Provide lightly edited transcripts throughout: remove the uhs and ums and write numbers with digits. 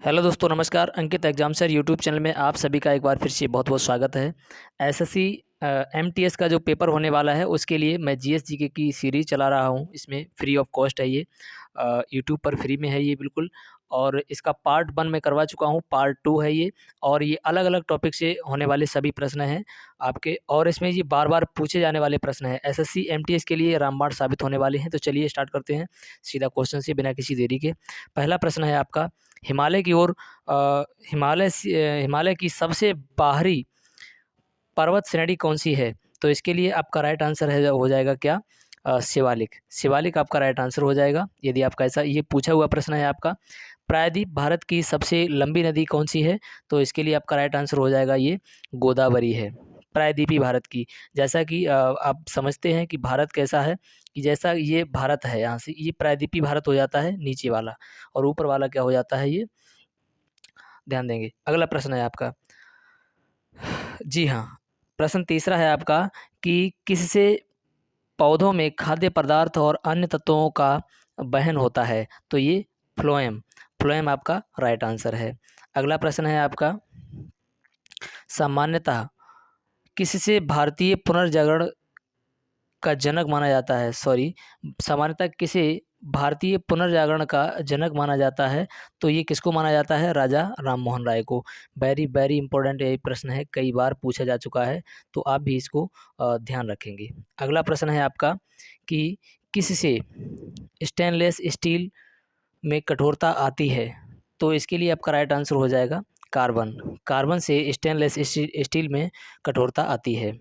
Hello दोस्तों, नमस्कार। अंकित exam sir YouTube channel में आप सभी का एक बार फिर से बहुत बहुत स्वागत है। एसएससी एमटीएस का जो पेपर होने वाला है उसके लिए मैं जीएस जीके की सीरीज़ चला रहा हूँ। इसमें फ्री ऑफ कॉस्ट है ये, यूट्यूब पर फ्री में है ये बिल्कुल। और इसका पार्ट 1 मैं करवा चुका हूँ, पार्ट 2 है ये। और ये अलग-अलग टॉपिक से होने वाले सभी प्रश्न हैं आपके, और इसमें ये बार-बार पूछे जाने वाले प्रश्न हैं। एसएससी एमटीएस के लिए रामबाण साबित होने वाले हैं। तो चलिए स्टार्ट करते हैं सीधा क्वेश्चन से बिना किसी देरी के। पहला प्रश्न है आपका, हिमालय की ओर हिमालय की सबसे बाहरी पर्वत श्रेणी कौन-सी है? तो इसके लिए आपका राइट आंसर है हो जाएगा क्या? शिवालिक। शिवालिक आपका राइट आंसर हो जाएगा। यदि आपका ऐसा ये पूछा हुआ प्रश्न है आपका। प्रायद्वीप भारत की सबसे लंबी नदी कौन-सी है? तो इसके लिए आपका राइट आंसर हो जाएगा ये गोदावरी है, प्रायद्वीपी भारत की। जैसा कि आप समझते हैं कि भारत कैसा है, कि जैसा ये भारत है यहाँ से ये प्रायद्वीपी भारत हो जाता है नीचे वाला, और ऊपर वाला क्या हो जाता है ये, ध्यान देंगे। अगला प्रश्न है आपका, जी हाँ, प्रश्न तीसरा है आपका कि किससे पौधों में खाद्य पदार्थ और अन्य तत्वों का वहन होता है? तो ये फ्लोएम, फ्लोएम आपका राइट आंसर है। अगला प्रश्न है आपका, सामान्यतः किससे भारतीय पुनर्जागरण का जनक माना जाता है? सॉरी, सामान्यतः किसे भारतीय पुनर्जागरण का जनक माना जाता है? तो ये किसको माना जाता है? राजा राममोहन राय को। वेरी वेरी इंपॉर्टेंट ये प्रश्न है, कई बार पूछा जा चुका है, तो आप भी इसको ध्यान रखेंगे। अगला प्रश्न है आपका कि किससे स्टेनलेस स्टील में कठोरता आती है? तो इसके लिए आपका राइट आंसर हो जाएगा कार्बन। कार्बन से स्टेनलेस स्टील में कठोरता आती है।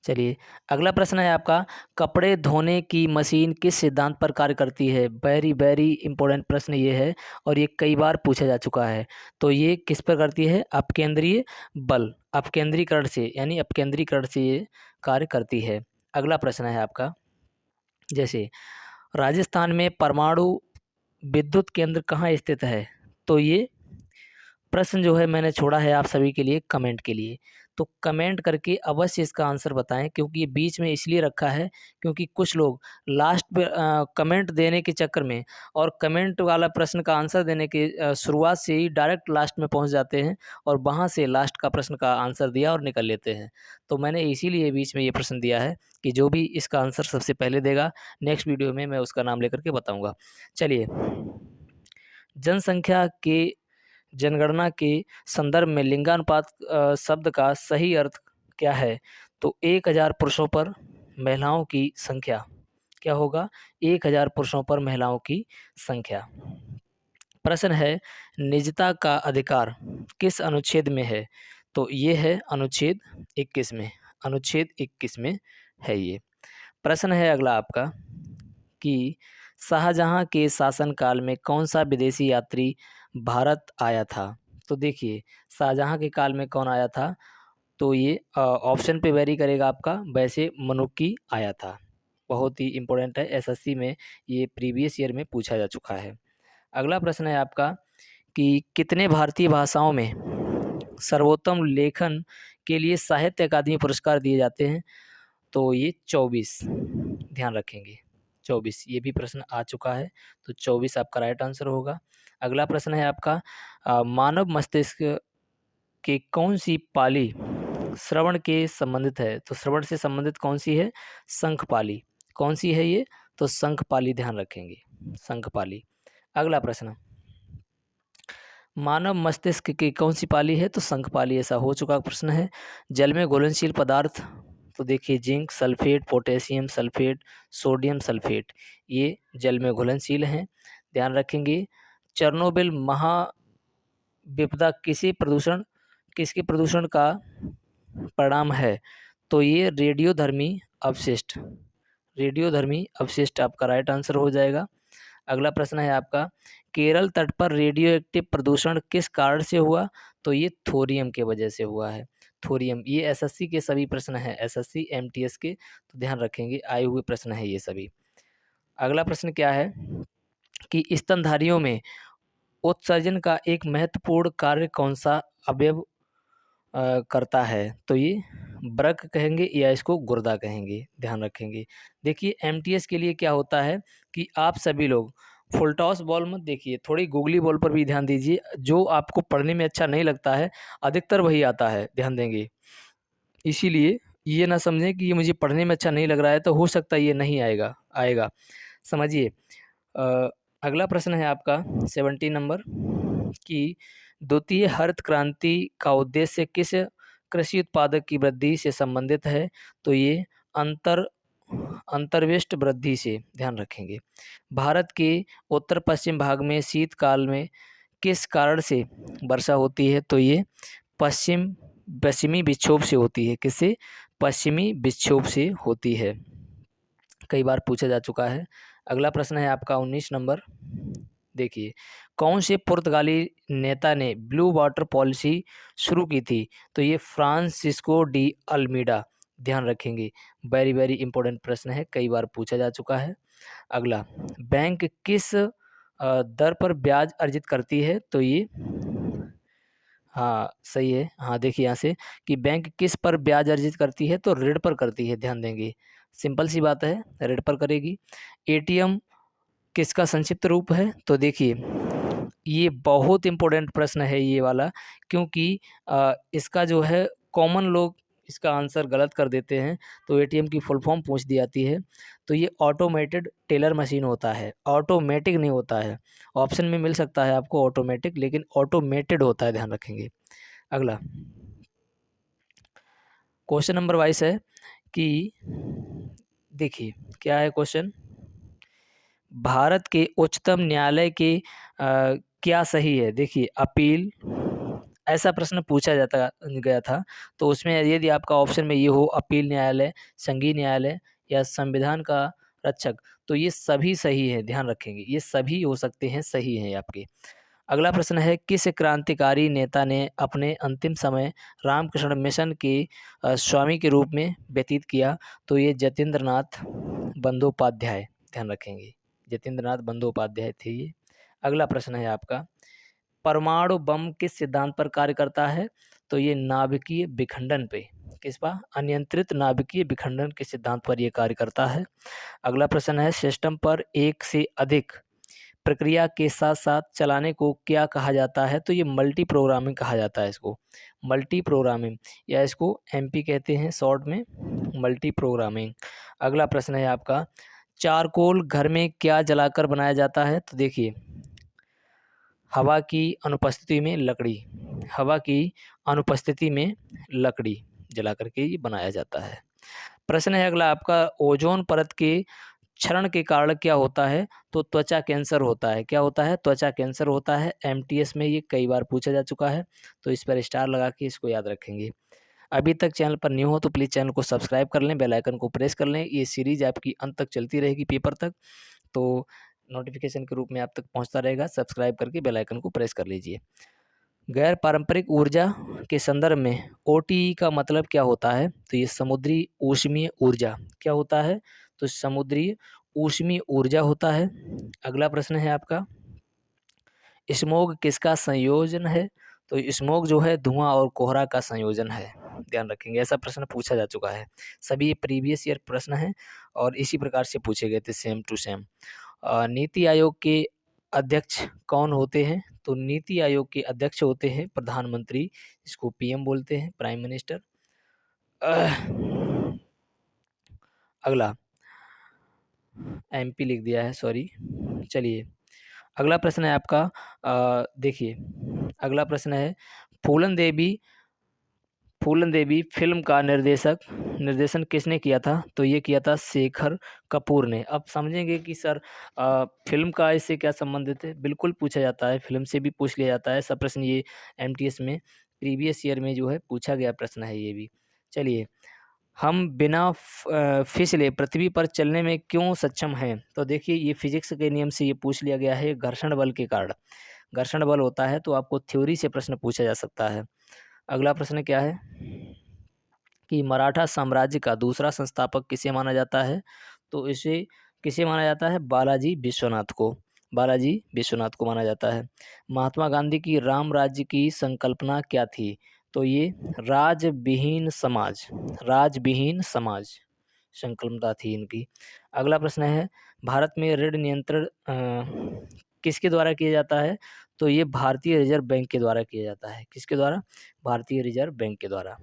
चलिए, अगला प्रश्न है आपका, कपड़े धोने की मशीन किस सिद्धांत पर कार्य करती है? वेरी वेरी इंपॉर्टेंट प्रश्न ये है, और ये कई बार पूछा जा चुका है। तो ये किस पर करती है? अपकेंद्रीय बल, अपकेंद्रीकरण से, यानी अपकेंद्रीकरण से ये कार्य करती है। अगला प्रश्न है आपका, जैसे राजस्थान में परमाणु विद्युत केंद्र कहाँ स्थित है? तो ये प्रश्न जो है मैंने छोड़ा है आप सभी के लिए कमेंट के लिए, तो कमेंट करके अवश्य इसका आंसर बताएं, क्योंकि ये बीच में इसलिए रखा है क्योंकि कुछ लोग लास्ट पे कमेंट देने के चक्कर में और कमेंट वाला प्रश्न का आंसर देने के शुरुआत से ही डायरेक्ट लास्ट में पहुंच जाते हैं, और वहां से लास्ट का प्रश्न का आंसर दिया और निकल लेते हैं। तो मैंने इसीलिए बीच में ये प्रश्न दिया है कि जो भी इसका आंसर सबसे पहले देगा, नेक्स्ट वीडियो में मैं उसका नाम लेकर के बताऊँगा। चलिए, जनसंख्या के जनगणना के संदर्भ में लिंगानुपात शब्द का सही अर्थ क्या है? तो 1000 पुरुषों पर महिलाओं की संख्या क्या होगा? 1000 पुरुषों पर महिलाओं की संख्या। प्रश्न है, निजता का अधिकार किस अनुच्छेद में है? तो ये है अनुच्छेद 21 में, अनुच्छेद 21 में है ये। प्रश्न है अगला आपका कि शाहजहाँ के शासनकाल में कौन-सा विदेशी यात्री भारत आया था? तो देखिए, शाहजहाँ के काल में कौन आया था? तो ये ऑप्शन पे वेरी करेगा आपका, वैसे मनुक्की आया था। बहुत ही इम्पोर्टेंट है, एसएससी में ये प्रीवियस ईयर में पूछा जा चुका है। अगला प्रश्न है आपका कि कितने भारतीय भाषाओं में सर्वोत्तम लेखन के लिए साहित्य अकादमी पुरस्कार दिए जाते हैं? तो ये 24, ध्यान रखेंगे 24, ये भी प्रश्न आ चुका है, तो 24 आपका राइट आंसर होगा। अगला प्रश्न है आपका, मानव मस्तिष्क की कौन-सी पाली श्रवण के संबंधित है? तो श्रवण से संबंधित कौन-सी है? शंखपाली। कौन-सी है ये? तो शंखपाली, ध्यान रखेंगे, शंखपाली। अगला प्रश्न, मानव मस्तिष्क की कौन-सी पाली है? तो शंखपाली, ऐसा हो चुका प्रश्न है। जल में घुलनशील पदार्थ, तो देखिए zinc sulphate, potassium sulphate, sodium sulphate, ये जल में घुलनशील हैं, ध्यान रखेंगे। चेरनोबिल महाविपदा किसके प्रदूषण का परिणाम है? तो ये रेडियोधर्मी अवशिष्ट आपका राइट आंसर हो जाएगा। अगला प्रश्न है आपका, केरल तट पर रेडियो एक्टिव प्रदूषण किस कारण से हुआ? तो ये थोरियम के वजह से हुआ है। थोरियम, ये एसएससी के सभी प्रश्न हैं, एसएससी एमटीएस के, तो ध्यान रखेंगे, आए हुए प्रश्न हैं ये सभी। अगला प्रश्न क्या है कि स्तनधारियों में उत्सर्जन का एक महत्वपूर्ण कार्य कौन सा अवयव करता है? तो ये वृक्क कहेंगे या इसको गुर्दा कहेंगे, ध्यान रखेंगे। देखिए एमटीएस के लिए क्या होता है कि आप सभी लोग फुल टॉस बॉल मत देखिए, थोड़ी गूगली बॉल पर भी ध्यान दीजिए। जो आपको पढ़ने में अच्छा नहीं लगता है, अधिकतर वही आता है, ध्यान देंगे। इसीलिए ये ना समझें कि ये मुझे पढ़ने में अच्छा नहीं लग रहा है तो हो सकता है ये नहीं आएगा आएगा। समझिए। अगला प्रश्न है आपका 17 नंबर कि द्वितीय हरित क्रांति का उद्देश्य किस कृषि उत्पादक की वृद्धि से संबंधित है? तो ये अंतर्विष्ट वृद्धि से, ध्यान रखेंगे। भारत के उत्तर पश्चिम भाग में शीतकाल में किस कारण से वर्षा होती है? तो ये पश्चिमी विक्षोभ से होती है। किससे? पश्चिमी विक्षोभ से होती है। कई बार पूछा जा चुका है। अगला प्रश्न है आपका 19 नंबर। देखिए, कौन से पुर्तगाली नेता ने ब्लू वाटर पॉलिसी शुरू की थी? तो ये फ्रांसिस्को डी अल्मीडा, ध्यान रखेंगे। वेरी वेरी इंपॉर्टेंट प्रश्न है, कई बार पूछा जा चुका है। अगला, बैंक किस दर पर ब्याज अर्जित करती है? तो ये, हाँ सही है। हाँ देखिए यहाँ से कि बैंक किस पर ब्याज अर्जित करती है? तो ऋण पर करती है, ध्यान देंगे। सिंपल सी बात है, ऋण पर करेगी। एटीएम किसका संक्षिप्त रूप है? तो देखिए, ये बहुत इम्पोर्टेंट प्रश्न है ये वाला, क्योंकि इसका जो है कॉमन लोग इसका आंसर गलत कर देते हैं। तो एटीएम की फुल फॉर्म पूछ दी जाती है। तो ये ऑटोमेटेड टेलर मशीन होता है, ऑटोमेटिक नहीं होता है। ऑप्शन में मिल सकता है आपको ऑटोमेटिक, लेकिन ऑटोमेटेड होता है, ध्यान रखेंगे। अगला क्वेश्चन नंबर 22 है कि देखिए क्या है क्वेश्चन। भारत के उच्चतम न्यायालय के क्या सही है? देखिए, अपील, ऐसा प्रश्न पूछा जाता गया था। तो उसमें यदि आपका ऑप्शन में ये हो अपील न्यायालय, संघीय न्यायालय या संविधान का रक्षक, तो ये सभी सही है, ध्यान रखेंगे। ये सभी हो सकते हैं, सही हैं आपके। अगला प्रश्न है, किस क्रांतिकारी नेता ने अपने अंतिम समय रामकृष्ण मिशन के स्वामी के रूप में व्यतीत किया? तो ये जतीन्द्रनाथ बंदोपाध्याय, ध्यान रखेंगे। जतीन्द्रनाथ बंदोपाध्याय थे ये। अगला प्रश्न है आपका, परमाणु बम किस सिद्धांत पर कार्य करता है? तो ये नाभिकीय विखंडन पे, किस पर? अनियंत्रित नाभिकीय विखंडन के सिद्धांत पर यह कार्य करता है। अगला प्रश्न है, सिस्टम पर एक से अधिक प्रक्रिया के साथ साथ चलाने को क्या कहा जाता है? तो ये मल्टी प्रोग्रामिंग कहा जाता है इसको, मल्टी प्रोग्रामिंग, या इसको एमपी कहते हैं शॉर्ट में, मल्टी प्रोग्रामिंग। अगला प्रश्न है आपका, चारकोल घर में क्या जलाकर बनाया जाता है? तो देखिए, हवा की अनुपस्थिति में लकड़ी, हवा की अनुपस्थिति में लकड़ी जला करके ये बनाया जाता है। प्रश्न है अगला आपका, ओजोन परत के क्षरण के कारण क्या होता है? तो त्वचा कैंसर होता है। क्या होता है? त्वचा कैंसर होता है। एमटीएस में ये कई बार पूछा जा चुका है, तो इस पर स्टार लगा के इसको याद रखेंगे। अभी तक चैनल पर न्यू हो तो प्लीज़ चैनल को सब्सक्राइब कर लें, बेल आइकन को प्रेस कर लें। ये सीरीज आपकी अंत तक चलती रहेगी पेपर तक, तो नोटिफिकेशन के रूप में आप तक पहुंचता रहेगा। सब्सक्राइब करके बेल आइकन को प्रेस कर लीजिए। गैर पारंपरिक ऊर्जा के संदर्भ में ओटीई का मतलब क्या होता है? तो ये समुद्री ऊष्मीय ऊर्जा, क्या होता है? तो समुद्री ऊष्मीय ऊर्जा होता है। अगला प्रश्न है आपका, स्मोग किसका संयोजन है? तो स्मोग जो है धुआं और कोहरा का संयोजन है, ध्यान रखेंगे। ऐसा प्रश्न पूछा जा चुका है। सभी प्रीवियस ईयर प्रश्न हैं और इसी प्रकार से पूछे गए थे, same to same. NITI Aayog के अध्यक्ष कौन होते हैं? तो नीति आयोग के अध्यक्ष होते हैं प्रधानमंत्री, इसको पीएम बोलते हैं, प्राइम मिनिस्टर। अगला एमपी लिख दिया है, सॉरी। चलिए, अगला प्रश्न है आपका, देखिए अगला प्रश्न है, फूलन देवी फूलन देवी फिल्म का निर्देशन किसने किया था? तो ये किया था शेखर कपूर ने। अब समझेंगे कि सर फिल्म का इससे क्या संबंधित है। बिल्कुल पूछा जाता है, फिल्म से भी पूछ लिया जाता है सब प्रश्न। ये एमटीएस में प्रीवियस ईयर में जो है पूछा गया प्रश्न है ये भी। चलिए, हम बिना फिसले पृथ्वी पर चलने में क्यों सक्षम हैं? तो देखिए, ये फिजिक्स के नियम से ये पूछ लिया गया है, घर्षण बल के कारण। घर्षण बल होता है, तो आपको थ्योरी से प्रश्न पूछा जा सकता है। अगला प्रश्न क्या है कि मराठा साम्राज्य का दूसरा संस्थापक किसे माना जाता है? तो इसे किसे माना जाता है? बालाजी विश्वनाथ को, बालाजी विश्वनाथ को माना जाता है। महात्मा गांधी की राम राज्य की संकल्पना क्या थी? तो ये राजविहीन समाज, राजविहीन समाज संकल्पना थी इनकी। अगला प्रश्न है, भारत में ऋण नियंत्रण किसके द्वारा किया जाता है? तो ये भारतीय रिज़र्व बैंक के द्वारा किया जाता है। किसके द्वारा? भारतीय रिज़र्व बैंक के द्वारा।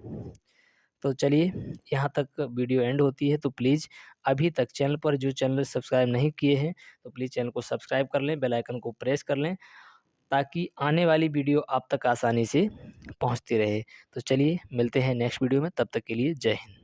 तो चलिए यहाँ तक वीडियो एंड होती है, तो प्लीज़ अभी तक चैनल पर जो चैनल सब्सक्राइब नहीं किए हैं, तो प्लीज़ चैनल को सब्सक्राइब कर लें, बेल आइकन को प्रेस कर लें, ताकि आने वाली वीडियो आप तक आसानी से पहुँचती रहे। तो चलिए मिलते हैं नेक्स्ट वीडियो में, तब तक के लिए जय हिंद।